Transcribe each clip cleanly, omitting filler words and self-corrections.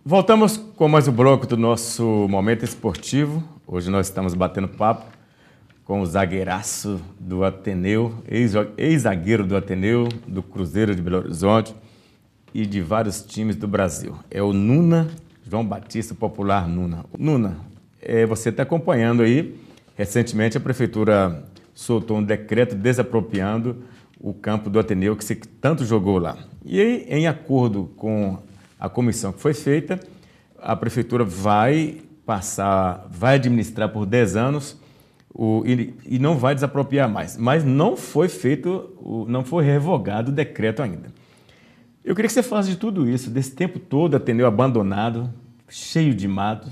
Voltamos com mais um bloco do nosso Momento Esportivo. Hoje nós estamos batendo papo com o zagueiraço do Ateneu, ex-zagueiro do Ateneu, do Cruzeiro de Belo Horizonte e de vários times do Brasil. É o Nuna, João Batista, popular Nuna. Nuna, você está acompanhando aí, recentemente a Prefeitura soltou um decreto desapropriando o campo do Ateneu que você tanto jogou lá. E aí, em acordo com a comissão que foi feita, a Prefeitura vai administrar por 10 anos e não vai desapropriar mais. Mas não foi não foi revogado o decreto ainda. Eu queria que você falasse de tudo isso, desse tempo todo, Ateneu abandonado, cheio de mato,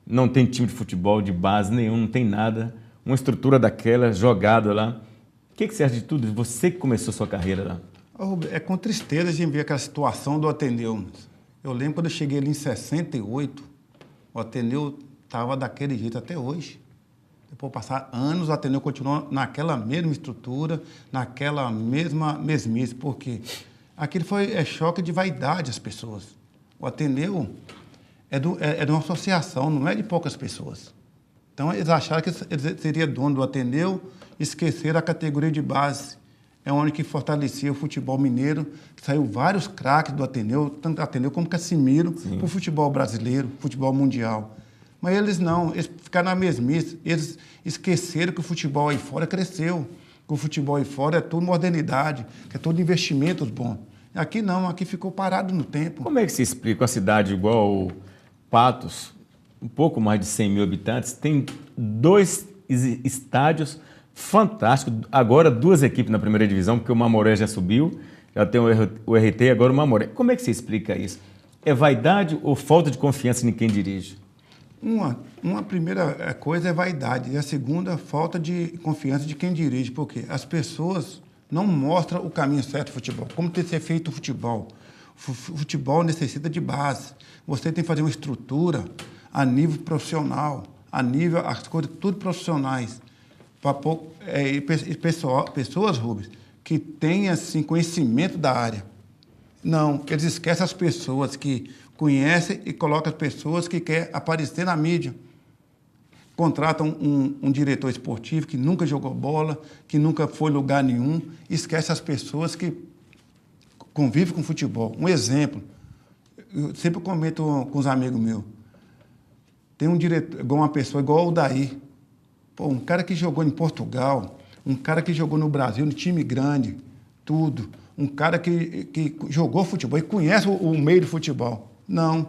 não tem time de futebol de base nenhum, não tem nada, uma estrutura daquela jogada lá. O que você acha de tudo? Você que começou sua carreira lá. É com tristeza a gente ver aquela situação do Ateneu. Eu lembro quando eu cheguei ali em 68, o Ateneu estava daquele jeito até hoje. Depois de passar anos, o Ateneu continuou naquela mesma estrutura, naquela mesma mesmice, porque aquilo foi choque de vaidade às pessoas. O Ateneu é de uma associação, não é de poucas pessoas. Então, eles acharam que eles seriam dono do Ateneu e esqueceram a categoria de base. É onde que fortalecia o futebol mineiro, que saiu vários craques do Ateneu, tanto Ateneu como Casimiro, para o futebol brasileiro, futebol mundial. Mas eles não, eles ficaram na mesmice, eles esqueceram que o futebol aí fora cresceu, que o futebol aí fora é tudo modernidade, que é tudo investimentos bons. Aqui não, aqui ficou parado no tempo. Como é que se explica uma cidade igual Patos, um pouco mais de 100 mil habitantes, tem 2 estádios fantásticos, agora 2 equipes na primeira divisão, porque o Mamoré já subiu, já tem o RT e agora o Mamoré. Como é que você explica isso? É vaidade ou falta de confiança em quem dirige? Uma primeira coisa é vaidade e a segunda, falta de confiança de quem dirige, porque as pessoas não mostram o caminho certo do futebol. Como tem que ser feito o futebol? O futebol necessita de base. Você tem que fazer uma estrutura a nível profissional, a nível, as coisas tudo profissionais. Pessoas, Rubens, que têm assim, conhecimento da área. Não, eles esquecem as pessoas que conhecem e colocam as pessoas que querem aparecer na mídia. Contratam um diretor esportivo que nunca jogou bola, que nunca foi lugar nenhum, esquece as pessoas que convivem com futebol. Um exemplo, eu sempre comento com os amigos meus, tem um diretor, igual uma pessoa, igual o Daí. Pô, um cara que jogou em Portugal, um cara que jogou no Brasil, no time grande, tudo. Um cara que jogou futebol e conhece o meio do futebol. Não.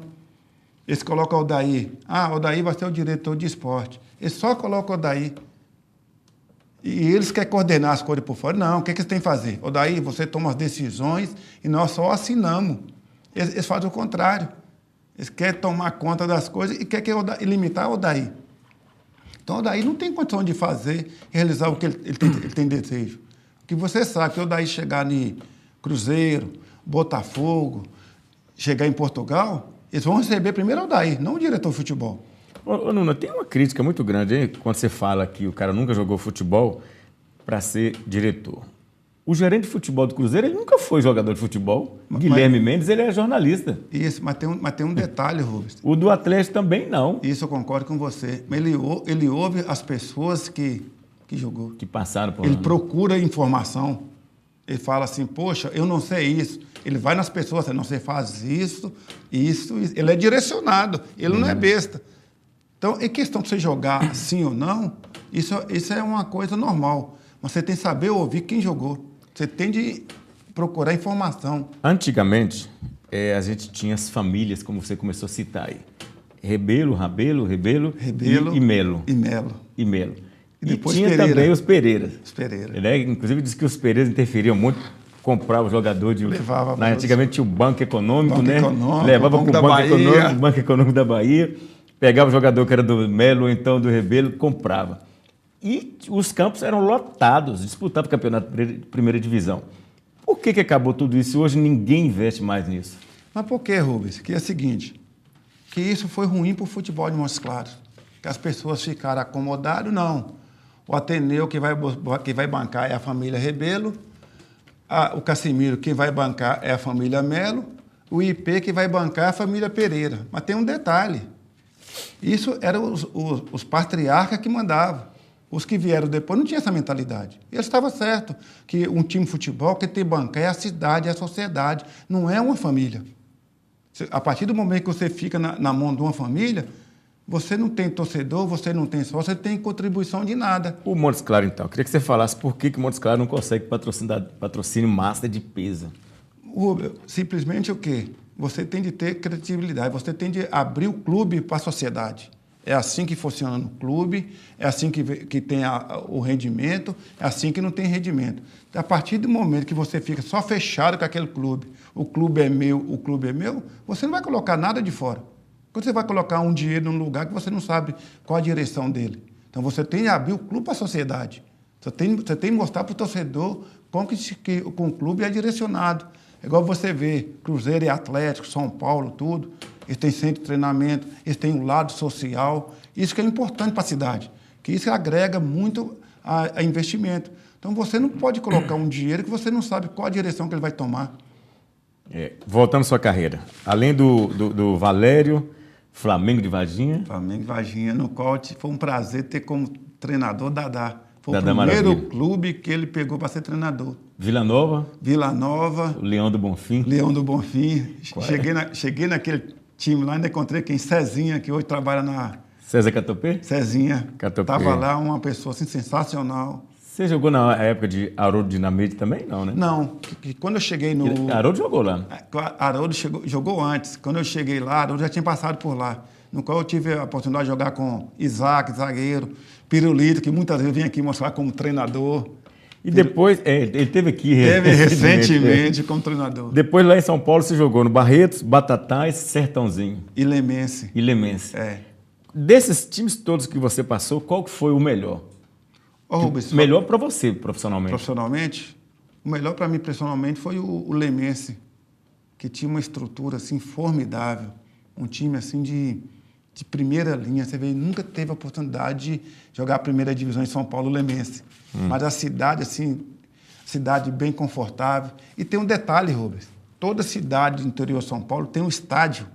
Eles colocam o Daí. O Daí vai ser o diretor de esporte. Eles só colocam o Daí. E eles querem coordenar as coisas por fora. Não, o que eles têm que fazer? O Daí, você toma as decisões e nós só assinamos. Eles fazem o contrário. Eles querem tomar conta das coisas e querem limitar o Daí. Então, o Daí não tem condição de fazer, realizar o que ele tem desejo. Porque você sabe que o Daí chegar em Cruzeiro, Botafogo, chegar em Portugal, eles vão receber primeiro o Daí, não o diretor de futebol. Ô, Nuna, tem uma crítica muito grande aí quando você fala que o cara nunca jogou futebol para ser diretor. O gerente de futebol do Cruzeiro, ele nunca foi jogador de futebol. Guilherme Mendes, ele é jornalista. Isso, mas tem um detalhe, Rubens. O do Atlético também não. Isso eu concordo com você. Mas ele ouve as pessoas que jogou. Que passaram por Ele procura informação. Ele fala assim, poxa, eu não sei isso. Ele vai nas pessoas, não, você faz isso. Ele é direcionado, ele não é besta. Então, em questão de você jogar sim ou não, isso é uma coisa normal. Mas você tem que saber ouvir quem jogou. Você tem de procurar informação. Antigamente, a gente tinha as famílias, como você começou a citar aí. Rebelo e Melo. E Melo. E depois tinha Pereira. Também os Pereiras. Os Pereira. Inclusive, disse que os Pereiras interferiam muito, compravam o jogador de... Antigamente tinha o Banco Econômico, né? Levava para o Banco Econômico da Bahia, pegava o jogador que era do Melo ou então do Rebelo, comprava. E os campos eram lotados, disputavam o campeonato de primeira divisão. Por que acabou tudo isso e hoje ninguém investe mais nisso? Mas por que, Rubens? Que é o seguinte, que isso foi ruim para o futebol de Montes Claros. Que as pessoas ficaram acomodadas, não. O Ateneu, quem vai bancar é a família Rebelo. O Casimiro, quem vai bancar é a família Melo. o IP que vai bancar é a família Pereira. Mas tem um detalhe. Isso eram os patriarcas que mandavam. Os que vieram depois não tinham essa mentalidade. Eles estavam certos que um time de futebol que tem banca é a cidade, é a sociedade, não é uma família. A partir do momento que você fica na mão de uma família, você não tem torcedor, você não tem sócio, você tem contribuição de nada. O Montes Claros, então, eu queria que você falasse por que o Montes Claros não consegue patrocínio master de peso. Rubens, simplesmente o quê? Você tem de ter credibilidade, você tem de abrir o clube para a sociedade. É assim que funciona no clube, é assim que tem o rendimento, é assim que não tem rendimento. A partir do momento que você fica só fechado com aquele clube, o clube é meu, você não vai colocar nada de fora. Quando você vai colocar um dinheiro num lugar que você não sabe qual a direção dele. Então você tem de abrir o clube para a sociedade. Você tem de mostrar para o torcedor como que o clube é direcionado. É igual você vê Cruzeiro e Atlético, São Paulo, tudo. Eles têm centro de treinamento, eles têm um lado social. Isso que é importante para a cidade, que isso agrega muito a investimento. Então, você não pode colocar um dinheiro que você não sabe qual a direção que ele vai tomar. Voltando à sua carreira, além do Valério, Flamengo de Varginha. Flamengo de Varginha, no qual foi um prazer ter como treinador Dadá. Foi Dadá o primeiro Maravilha. Clube que ele pegou para ser treinador. Vila Nova. Vila Nova. Leão do Bonfim. Leão do Bonfim. Cheguei naquele time lá, ainda encontrei quem? Cezinha, que hoje trabalha na... César Catopê? Cezinha. Catopê. Estava lá, uma pessoa assim, sensacional. Você jogou na época de Haroldo Dinamite também? Não, né? Não, quando eu cheguei no... Haroldo jogou lá. Haroldo jogou antes. Quando eu cheguei lá, Haroldo já tinha passado por lá. No qual eu tive a oportunidade de jogar com Isaac, zagueiro, Pirulito, que muitas vezes vim aqui mostrar como treinador. E depois, ele teve aqui recentemente como treinador. Depois lá em São Paulo você jogou no Barretos, Batatais, Sertãozinho. E Lemense. Desses times todos que você passou, qual que foi o melhor? Rubens, melhor para você, profissionalmente? Profissionalmente? O melhor para mim, profissionalmente, foi o Lemense, que tinha uma estrutura assim formidável. Um time assim de primeira linha. Você vê, nunca teve a oportunidade de jogar a primeira divisão em São Paulo, Lemense. Mas a cidade, assim, cidade bem confortável. E tem um detalhe, Rubens. Toda cidade do interior de São Paulo tem um estádio.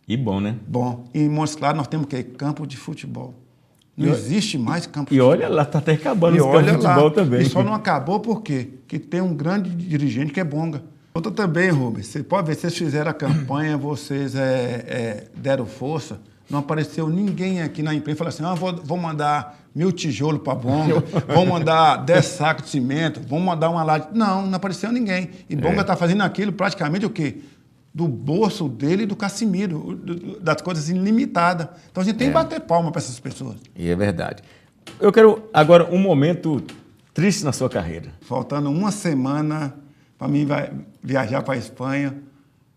E bom, né? Bom. E em Montes Claros nós temos o quê? Campo de futebol. Não existe mais campo de futebol. E olha lá, está até acabando os campos de futebol também. E só não acabou por quê? Porque tem um grande dirigente que é Bonga. Outra também, Rubens, você pode ver, vocês fizeram a campanha, vocês deram força, não apareceu ninguém aqui na imprensa e falou assim, vou mandar 1000 tijolos para Bonga, vou mandar 10 sacos de cimento, vou mandar uma laje. Não apareceu ninguém. E Bonga está fazendo aquilo praticamente o quê? Do bolso dele e do Cassimiro, das coisas ilimitadas. Então a gente tem que bater palma para essas pessoas. E é verdade. Eu quero agora um momento triste na sua carreira. Faltando uma semana para mim viajar para a Espanha,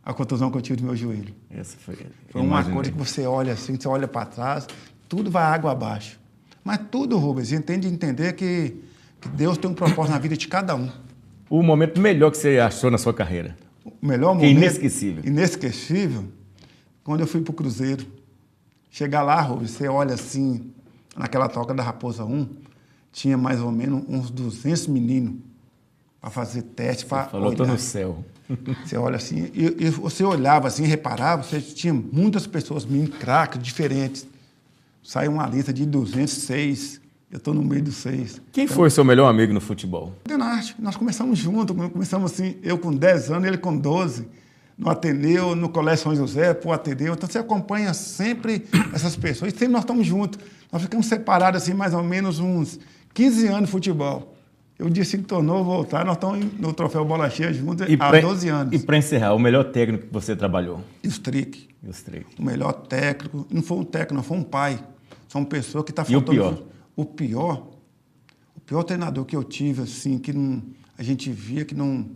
a contusão que eu tive do meu joelho. Essa foi uma coisa que você olha assim, você olha para trás, tudo vai água abaixo. Mas tudo, Rubens, a gente tem de entender que Deus tem um propósito na vida de cada um. O momento melhor que você achou na sua carreira? O melhor momento... Inesquecível. Inesquecível, quando eu fui para o Cruzeiro. Chegar lá, Rubens, você olha assim, naquela toca da Raposa 1, tinha mais ou menos uns 200 meninos para fazer teste, para falou, estou no céu. Você olha assim, e você olhava assim, reparava, você tinha muitas pessoas, meninos craques, diferentes. Saiu uma lista de 206, eu estou no meio dos 6. Quem foi seu melhor amigo no futebol? Denarte. Nós começamos juntos, começamos assim, eu com 10 anos, ele com 12, no Ateneu, no Colégio São José, pro Ateneu. Então você acompanha sempre essas pessoas, e sempre nós estamos juntos. Nós ficamos separados assim, mais ou menos uns 15 anos de futebol. Eu disse que tornou voltar, nós estamos no Troféu Bola Cheia juntos há 12 anos. E para encerrar, o melhor técnico que você trabalhou? O Strick. O melhor técnico, não foi um técnico, não foi um pai. São pessoas que estão faltando... E o pior? O pior treinador que eu tive, assim, que não, a gente via que não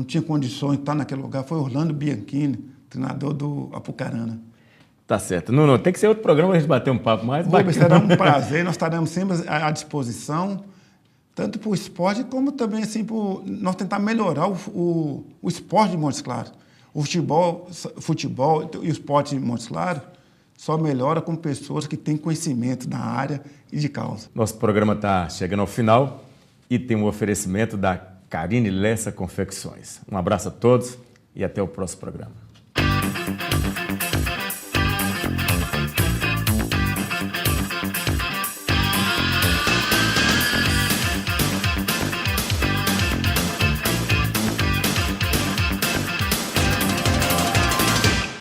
tinha condições de estar naquele lugar, foi Orlando Bianchini, treinador do Apucarana. Tá certo. Não, tem que ser outro programa para a gente bater um papo mais bacana. Será um prazer, nós estaremos sempre à disposição, tanto para o esporte, como também assim, nós tentar melhorar o esporte de Montes Claros. O futebol e o esporte de Montes Claros só melhora com pessoas que têm conhecimento na área e de causa. Nosso programa está chegando ao final e tem um oferecimento da Carine Lessa Confecções. Um abraço a todos e até o próximo programa.